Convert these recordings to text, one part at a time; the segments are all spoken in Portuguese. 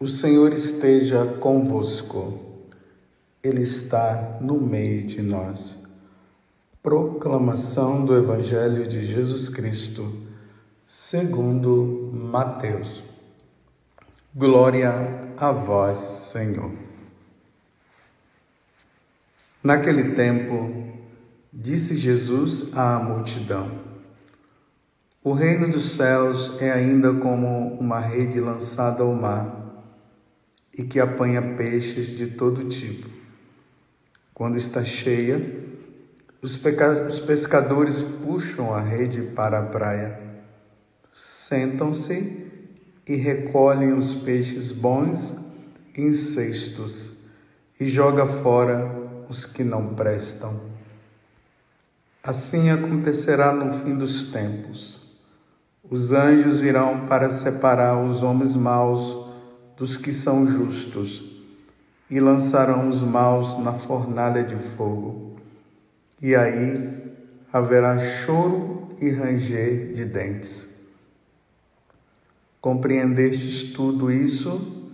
O Senhor esteja convosco. Ele está no meio de nós. Proclamação do Evangelho de Jesus Cristo, segundo Mateus. Glória a vós, Senhor. Naquele tempo, disse Jesus à multidão: O reino dos céus é ainda como uma rede lançada ao mar e que apanha peixes de todo tipo. Quando está cheia, os pescadores puxam a rede para a praia, sentam-se e recolhem os peixes bons em cestos e jogam fora os que não prestam. Assim acontecerá no fim dos tempos. Os anjos virão para separar os homens maus dos que são justos e lançarão os maus na fornalha de fogo. E aí haverá choro e ranger de dentes. Compreendestes tudo isso?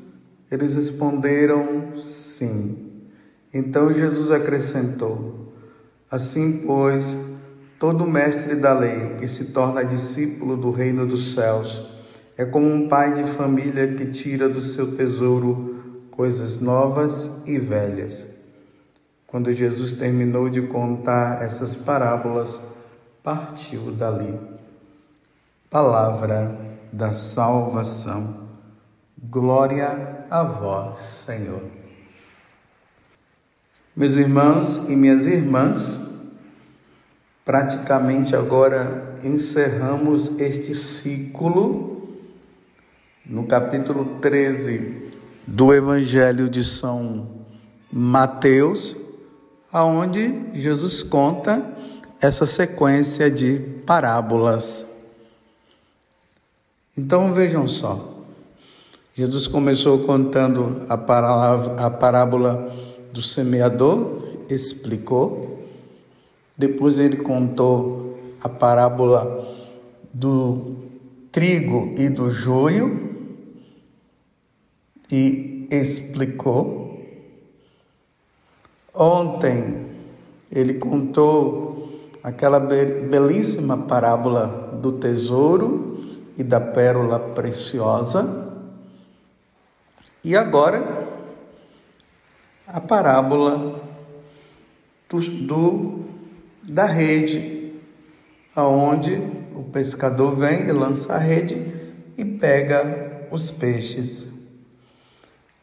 Eles responderam: sim. Então Jesus acrescentou: Assim, pois, todo mestre da lei que se torna discípulo do reino dos céus é como um pai de família que tira do seu tesouro coisas novas e velhas. Quando Jesus terminou de contar essas parábolas, partiu dali. Palavra da salvação. Glória a vós, Senhor. Meus irmãos e minhas irmãs, praticamente agora encerramos este ciclo no capítulo 13 do Evangelho de São Mateus, aonde Jesus conta essa sequência de parábolas. Então vejam só, Jesus começou contando a parábola do semeador, explicou. Depois ele contou a parábola do trigo e do joio e explicou. Ontem ele contou aquela belíssima parábola do tesouro e da pérola preciosa. E agora a parábola da rede, aonde o pescador vem e lança a rede e pega os peixes.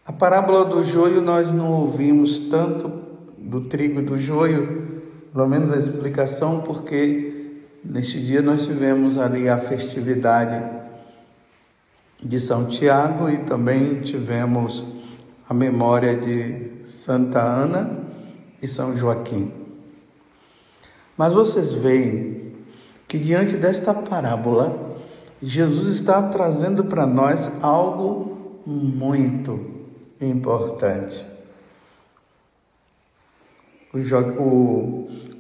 A parábola do joio nós não ouvimos tanto, do trigo e do joio, pelo menos a explicação, porque neste dia nós tivemos ali a festividade de São Tiago e também tivemos a memória de Santa Ana e São Joaquim. Mas vocês veem que diante desta parábola, Jesus está trazendo para nós algo muito importante.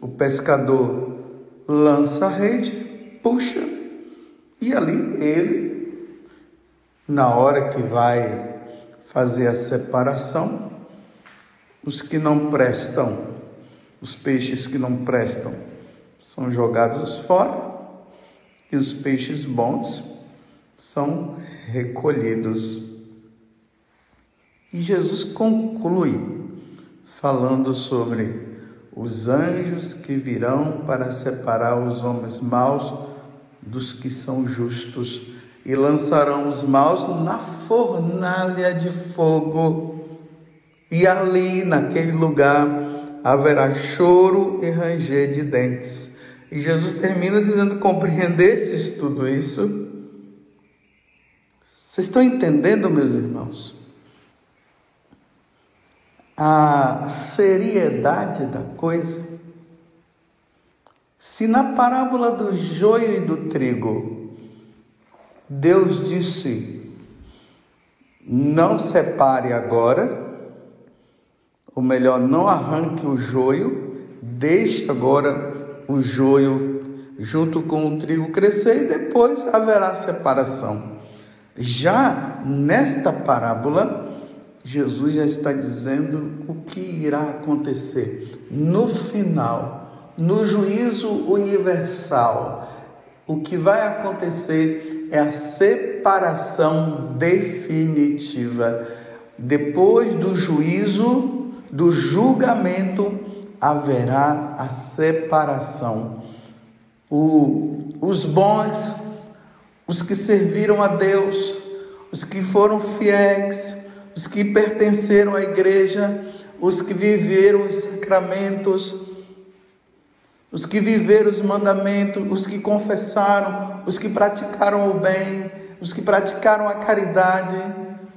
O pescador lança a rede, puxa, e ali ele, na hora que vai fazer a separação, os que não prestam, os peixes que não prestam, são jogados fora e os peixes bons são recolhidos. E Jesus conclui falando sobre os anjos que virão para separar os homens maus dos que são justos e lançarão os maus na fornalha de fogo. E ali, naquele lugar, haverá choro e ranger de dentes. E Jesus termina dizendo: compreendestes tudo isso? Vocês estão entendendo, meus irmãos? A seriedade da coisa. Se na parábola do joio e do trigo, Deus disse: não separe agora, ou melhor, não arranque o joio, deixe agora o joio junto com o trigo crescer e depois haverá separação. Já nesta parábola, Jesus já está dizendo o que irá acontecer no final, no juízo universal. O que vai acontecer é a separação definitiva. Depois do juízo, do julgamento, haverá a separação. Os bons, os que serviram a Deus, os que foram fiéis, os que pertenceram à igreja, os que viveram os sacramentos, os que viveram os mandamentos, os que confessaram, os que praticaram o bem, os que praticaram a caridade,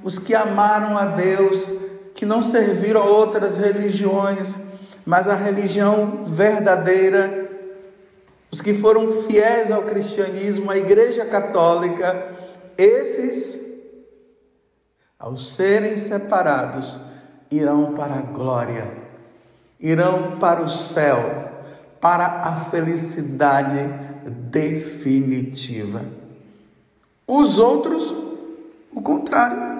os que amaram a Deus, que não serviram a outras religiões, mas a religião verdadeira, os que foram fiéis ao cristianismo, à Igreja Católica, esses, ao serem separados, irão para a glória, irão para o céu, para a felicidade definitiva. Os outros, o contrário.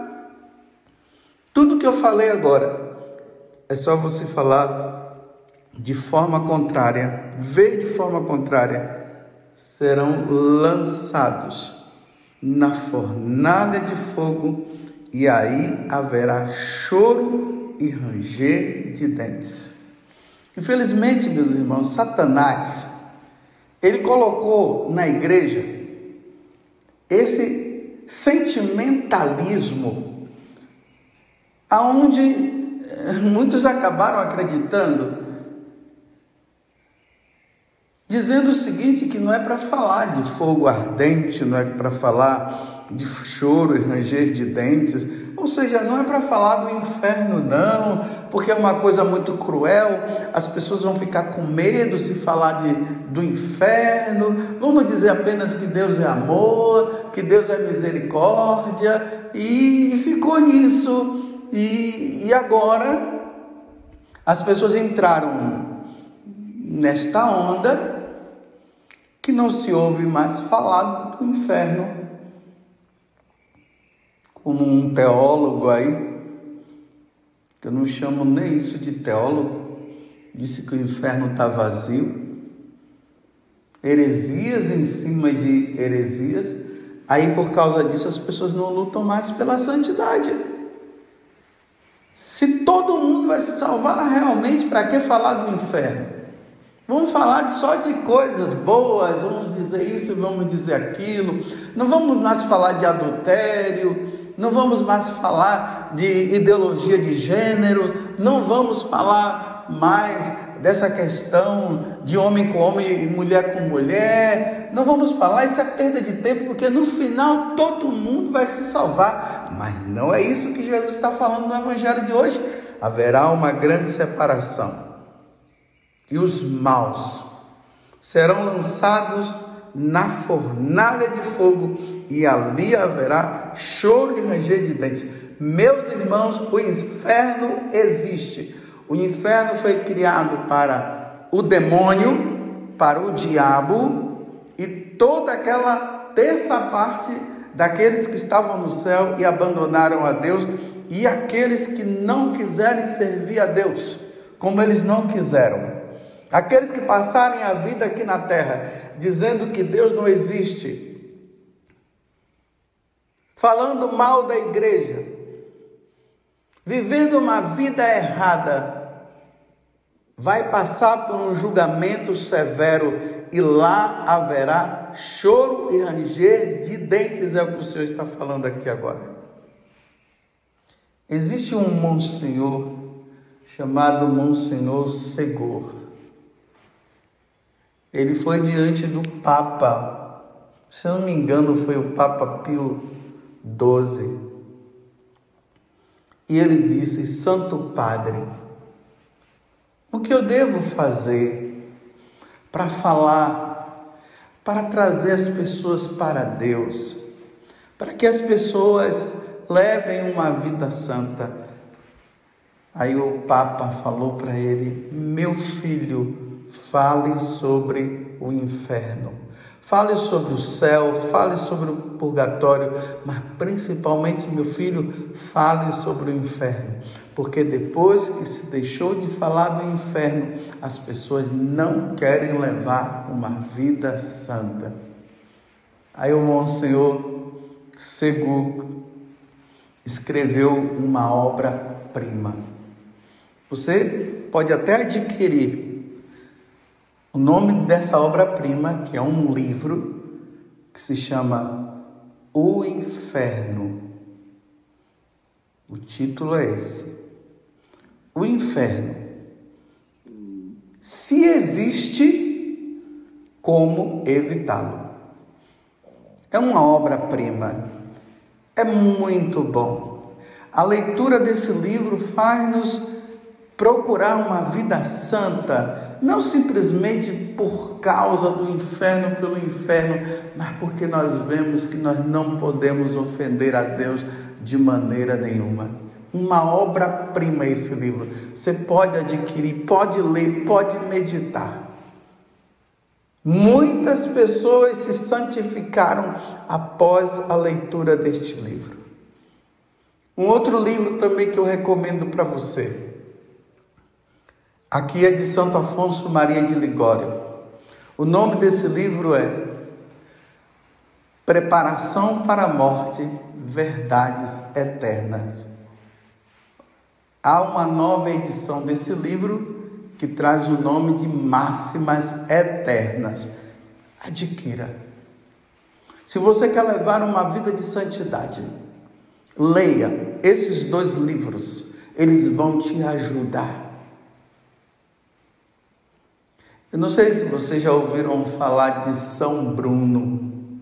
Tudo que eu falei agora, é só você falar de forma contrária, ver de forma contrária, serão lançados na fornalha de fogo, e aí haverá choro e ranger de dentes. Infelizmente, meus irmãos, Satanás, ele colocou na igreja esse sentimentalismo, aonde muitos acabaram acreditando, dizendo o seguinte, que não é para falar de fogo ardente, não é para falar de choro e ranger de dentes, ou seja, não é para falar do inferno não, porque é uma coisa muito cruel, as pessoas vão ficar com medo se falar do inferno, vamos dizer apenas que Deus é amor, que Deus é misericórdia, e ficou nisso, e agora as pessoas entraram nesta onda, que não se ouve mais falar do inferno. Como um teólogo aí, que eu não chamo nem isso de teólogo, disse que o inferno está vazio, heresias em cima de heresias, aí por causa disso as pessoas não lutam mais pela santidade. Se todo mundo vai se salvar realmente, para que falar do inferno? Vamos falar só de coisas boas, vamos dizer isso, vamos dizer aquilo, não vamos mais falar de adultério, não vamos mais falar de ideologia de gênero, não vamos falar mais dessa questão de homem com homem e mulher com mulher, não vamos falar, isso é perda de tempo, porque no final todo mundo vai se salvar, mas não é isso que Jesus está falando no Evangelho de hoje. Haverá uma grande separação. E os maus serão lançados na fornalha de fogo, e ali haverá choro e ranger de dentes. Meus irmãos, o inferno existe. O inferno foi criado para o demônio, para o diabo, e toda aquela terça parte daqueles que estavam no céu e abandonaram a Deus, e aqueles que não quiserem servir a Deus, como eles não quiseram. Aqueles que passarem a vida aqui na terra dizendo que Deus não existe, falando mal da igreja, vivendo uma vida errada, vai passar por um julgamento severo, e lá haverá choro e ranger de dentes, é o que o Senhor está falando aqui agora. Existe um monsenhor chamado Monsenhor Segor. Ele foi diante do Papa, se eu não me engano foi o Papa Pio XII, e ele disse: Santo Padre, o que eu devo fazer para falar, para trazer as pessoas para Deus, para que as pessoas levem uma vida santa? Aí o Papa falou para ele: meu filho, fale sobre o inferno, Fale sobre o céu, fale sobre o purgatório, mas principalmente, meu filho, fale sobre o inferno. Porque depois que se deixou de falar do inferno, as pessoas não querem levar uma vida santa. Aí o Monsenhor Segu escreveu uma obra-prima. Você pode até adquirir o nome dessa obra-prima, que é um livro que se chama O Inferno. O título é esse: O Inferno. Se existe, como evitá-lo? É uma obra-prima. É muito bom. A leitura desse livro faz-nos procurar uma vida santa, não simplesmente por causa do inferno, pelo inferno, mas porque nós vemos que nós não podemos ofender a Deus de maneira nenhuma. Uma obra-prima esse livro. Você pode adquirir, pode ler, pode meditar. Muitas pessoas se santificaram após a leitura deste livro. Um outro livro também que eu recomendo para você. Aqui é de Santo Afonso Maria de Ligório. O nome desse livro é Preparação para a Morte, Verdades Eternas. Há uma nova edição desse livro que traz o nome de Máximas Eternas. Adquira. Se você quer levar uma vida de santidade, leia esses 2 livros. Eles vão te ajudar. Eu não sei se vocês já ouviram falar de São Bruno.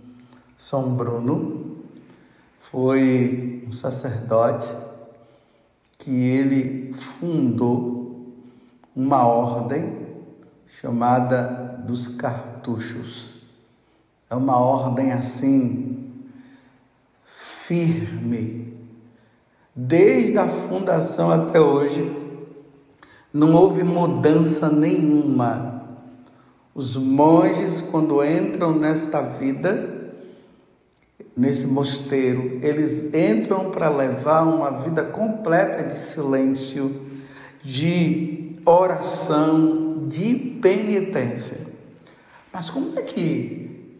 São Bruno foi um sacerdote que ele fundou uma ordem chamada dos cartuchos. É uma ordem assim, firme. Desde a fundação até hoje, não houve mudança nenhuma. Os monges, quando entram nesta vida, nesse mosteiro, eles entram para levar uma vida completa de silêncio, de oração, de penitência. Mas como é que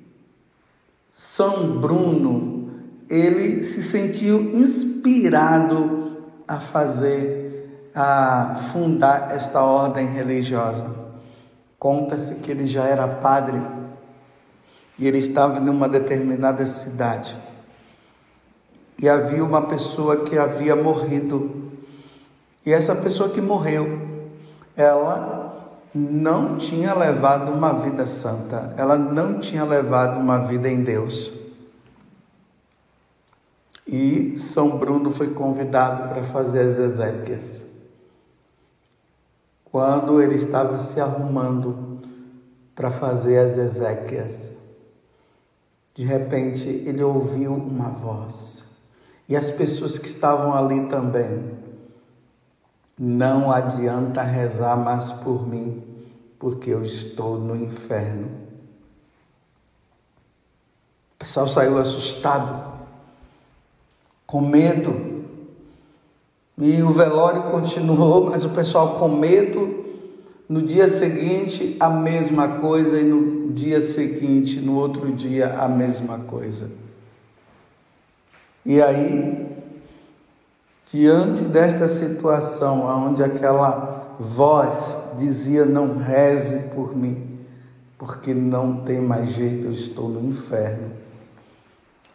São Bruno, ele se sentiu inspirado a fundar esta ordem religiosa? Conta-se que ele já era padre e ele estava em uma determinada cidade. E havia uma pessoa que havia morrido. E essa pessoa que morreu, ela não tinha levado uma vida santa. Ela não tinha levado uma vida em Deus. E São Bruno foi convidado para fazer as exéquias. Quando ele estava se arrumando para fazer as exéquias, de repente ele ouviu uma voz. E as pessoas que estavam ali também: não adianta rezar mais por mim, porque eu estou no inferno. O pessoal saiu assustado, com medo. E o velório continuou, mas o pessoal com medo. No dia seguinte, a mesma coisa. E no dia seguinte, no outro dia, a mesma coisa. E aí, diante desta situação, onde aquela voz dizia: não reze por mim, porque não tem mais jeito, eu estou no inferno.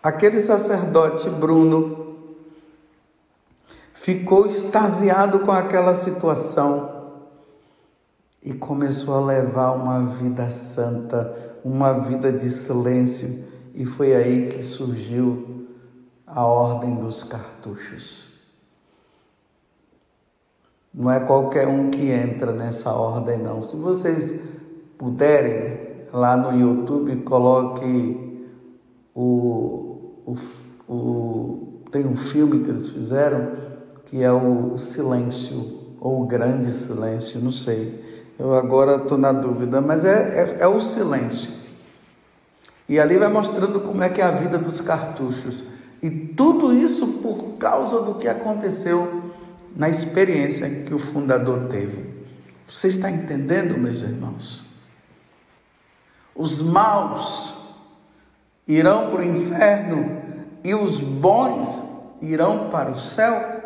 Aquele sacerdote Bruno ficou extasiado com aquela situação e começou a levar uma vida santa, uma vida de silêncio. E foi aí que surgiu a ordem dos cartuchos. Não é qualquer um que entra nessa ordem, não. Se vocês puderem, lá no YouTube, coloque tem um filme que eles fizeram, que é o Silêncio, ou o Grande Silêncio, não sei. Eu agora estou na dúvida, mas é o silêncio. E ali vai mostrando como é que é a vida dos cartuchos. E tudo isso por causa do que aconteceu na experiência que o fundador teve. Você está entendendo, meus irmãos? Os maus irão para o inferno e os bons irão para o céu.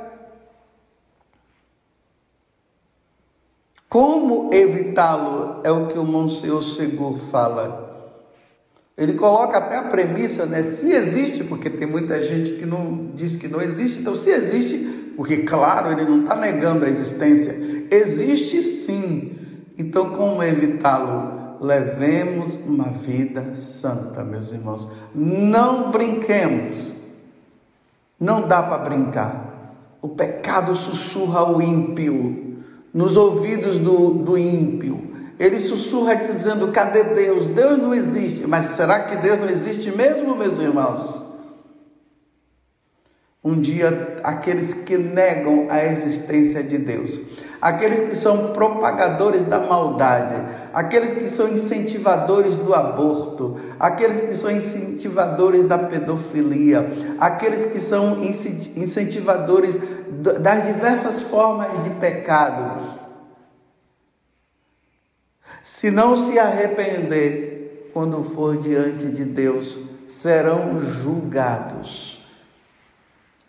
Como evitá-lo é o que o Monsenhor Segur fala. Ele coloca até a premissa, né? Se existe, porque tem muita gente que não diz que não existe. Então, se existe, porque claro, ele não está negando a existência. Existe sim. Então, como evitá-lo? Levemos uma vida santa, meus irmãos. Não brinquemos. Não dá para brincar. O pecado sussurra o ímpio nos ouvidos do ímpio. Ele sussurra dizendo: cadê Deus? Deus não existe. Mas será que Deus não existe mesmo, meus irmãos? Um dia, aqueles que negam a existência de Deus, aqueles que são propagadores da maldade, aqueles que são incentivadores do aborto, aqueles que são incentivadores da pedofilia, aqueles que são incentivadores das diversas formas de pecado, se não se arrepender, quando for diante de Deus, serão julgados.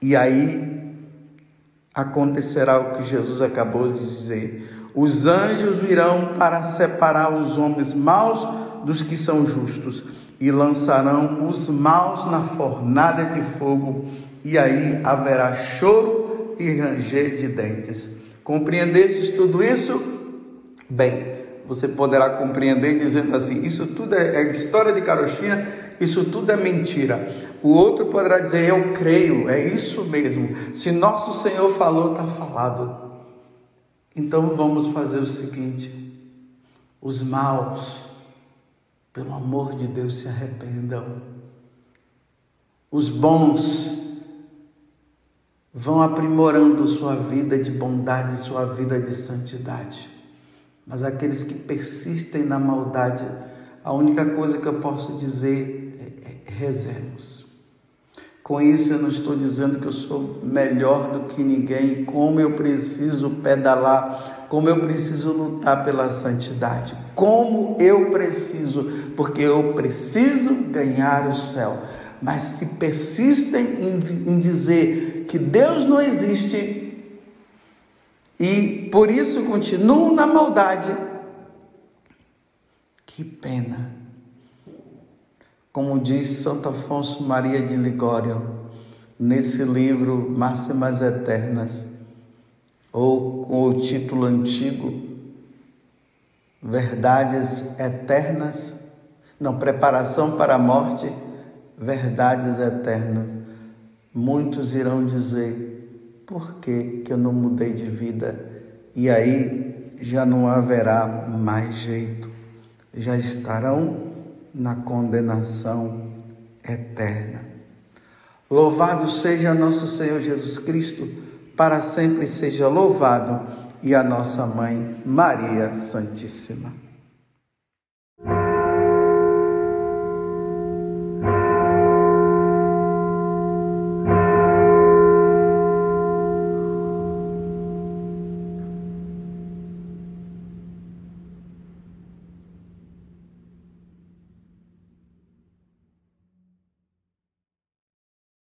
E aí acontecerá o que Jesus acabou de dizer: os anjos virão para separar os homens maus dos que são justos e lançarão os maus na fornalha de fogo, e aí haverá choro e ranger de dentes. Compreendestes tudo isso? Bem, você poderá compreender dizendo assim: isso tudo é história de carochinha, isso tudo é mentira. O outro poderá dizer: eu creio, é isso mesmo. Se nosso Senhor falou, está falado. Então vamos fazer o seguinte: os maus, pelo amor de Deus, se arrependam. Os bons vão aprimorando sua vida de bondade, sua vida de santidade. Mas aqueles que persistem na maldade, a única coisa que eu posso dizer é rezemos. Com isso eu não estou dizendo que eu sou melhor do que ninguém, como eu preciso pedalar, como eu preciso lutar pela santidade, como eu preciso, porque eu preciso ganhar o céu. Mas se persistem em dizer que Deus não existe, e por isso continuam na maldade, que pena. Como diz Santo Afonso Maria de Ligório, nesse livro Máximas Eternas, ou com o título antigo, Verdades Eternas, Preparação para a Morte, Verdades Eternas. Muitos irão dizer: por que eu não mudei de vida? E aí já não haverá mais jeito. Já estarão na condenação eterna. Louvado seja nosso Senhor Jesus Cristo, para sempre seja louvado, e a nossa Mãe Maria Santíssima.